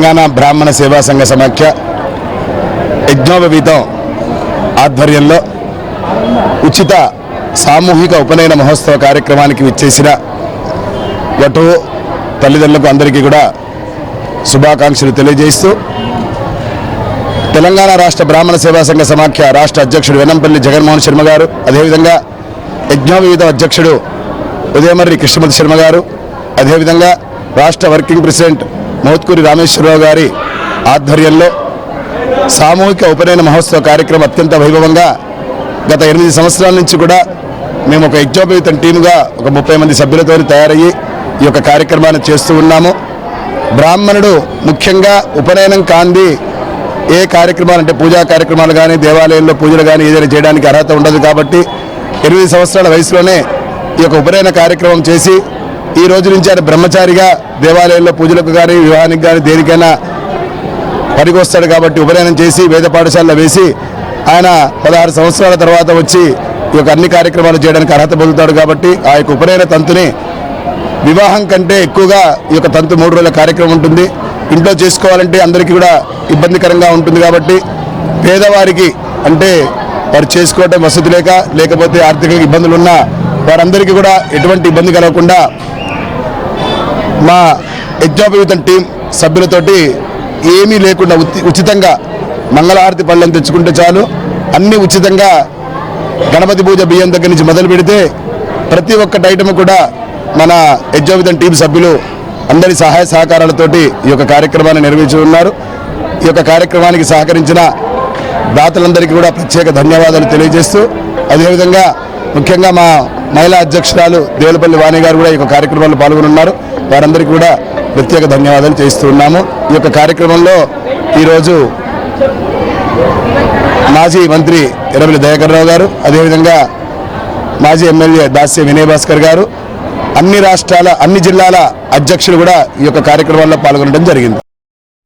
తెలంగాణ బ్రాహ్మణ సేవా సంఘ సమాఖ్య యజ్ఞోపవీతం ఆధ్వర్యంలో ఉచిత సామూహిక ఉపనయన మహోత్సవ కార్యక్రమానికి విచ్చేసిన వటు తల్లిదండ్రులకు అందరికీ కూడా శుభాకాంక్షలు తెలియజేస్తూ తెలంగాణ రాష్ట్ర బ్రాహ్మణ సేవా సంఘ సమాఖ్య రాష్ట్ర అధ్యక్షుడు వెనంపల్లి జగన్మోహన్ శర్మ గారు, అదేవిధంగా యజ్ఞోపవీతం అధ్యక్షుడు ఉదయమర్రి కృష్ణమూర్తి శర్మ గారు, అదేవిధంగా రాష్ట్ర వర్కింగ్ ప్రెసిడెంట్ మోత్కూరి రామేశ్వరరావు గారి ఆధ్వర్యంలో సామూహిక ఉపనయన మహోత్సవ కార్యక్రమం అత్యంత వైభవంగా గత 8 సంవత్సరాల నుంచి కూడా మేము ఒక యజ్ఞోపవీతం టీముగా ఒక 30 మంది సభ్యులతో తయారయ్యి ఈ యొక్క కార్యక్రమాన్ని చేస్తూ ఉన్నాము. బ్రాహ్మణుడు ముఖ్యంగా ఉపనయనం కాంది ఏ కార్యక్రమాలు అంటే పూజా కార్యక్రమాలు కానీ దేవాలయంలో పూజలు కానీ ఏదైనా చేయడానికి అర్హత ఉండదు. కాబట్టి 8 సంవత్సరాల వయసులోనే ఈ యొక్క ఉపనయన కార్యక్రమం చేసి ఈ రోజు నుంచి ఆయన బ్రహ్మచారిగా దేవాలయంలో పూజలకు కానీ వివాహానికి కానీ దేనికైనా పనికొస్తాడు. కాబట్టి ఉపనయనం చేసి వేద పాఠశాలలో వేసి ఆయన 16 సంవత్సరాల తర్వాత వచ్చి ఈ యొక్క అన్ని కార్యక్రమాలు చేయడానికి అర్హత పొందుతాడు. కాబట్టి ఆ యొక్క ఉపనయన తంతుని వివాహం కంటే ఎక్కువగా ఈ యొక్క తంతు 3 రోజుల కార్యక్రమం ఉంటుంది. ఇంట్లో చేసుకోవాలంటే అందరికీ కూడా ఇబ్బందికరంగా ఉంటుంది. కాబట్టి పేదవారికి అంటే వారు చేసుకోవడం వసతి లేకపోతే ఆర్థిక ఇబ్బందులు ఉన్న వారందరికీ కూడా ఎటువంటి ఇబ్బంది కలగకుండా మా యజ్ఞోపవీతం టీం సభ్యులతోటి ఏమీ లేకుండా ఉచితంగా మంగళహారతి పళ్ళని తెచ్చుకుంటే చాలు, అన్నీ ఉచితంగా గణపతి పూజ బియ్యం దగ్గర నుంచి మొదలు పెడితే ప్రతి ఒక్కటి ఐటమ్ కూడా మన యజ్ఞోపవీతం టీం సభ్యులు అందరి సహాయ సహకారాలతోటి ఈ యొక్క కార్యక్రమాన్ని నిర్వహించి ఉన్నారు. ఈ యొక్క కార్యక్రమానికి సహకరించిన దాతలందరికీ కూడా ప్రత్యేక ధన్యవాదాలు తెలియజేస్తూ, అదేవిధంగా ముఖ్యంగా మా మహిళా అధ్యక్షురాలు దేవులపల్లి వాణి గారు కూడా ఈ యొక్క కార్యక్రమంలో పాల్గొనున్నారు. వారందరికీ కూడా ప్రత్యేక ధన్యవాదాలు చేస్తూ ఉన్నాము. ఈ యొక్క కార్యక్రమంలో ఈరోజు మాజీ మంత్రి ఎర్రబెల్లి దయాకర్ రావు గారు, అదేవిధంగా మాజీ ఎమ్మెల్యే దాస్య వినయ్ భాస్కర్ గారు, అన్ని రాష్ట్రాల అన్ని జిల్లాల అధ్యక్షులు కూడా ఈ యొక్క కార్యక్రమాల్లో పాల్గొనడం జరిగింది.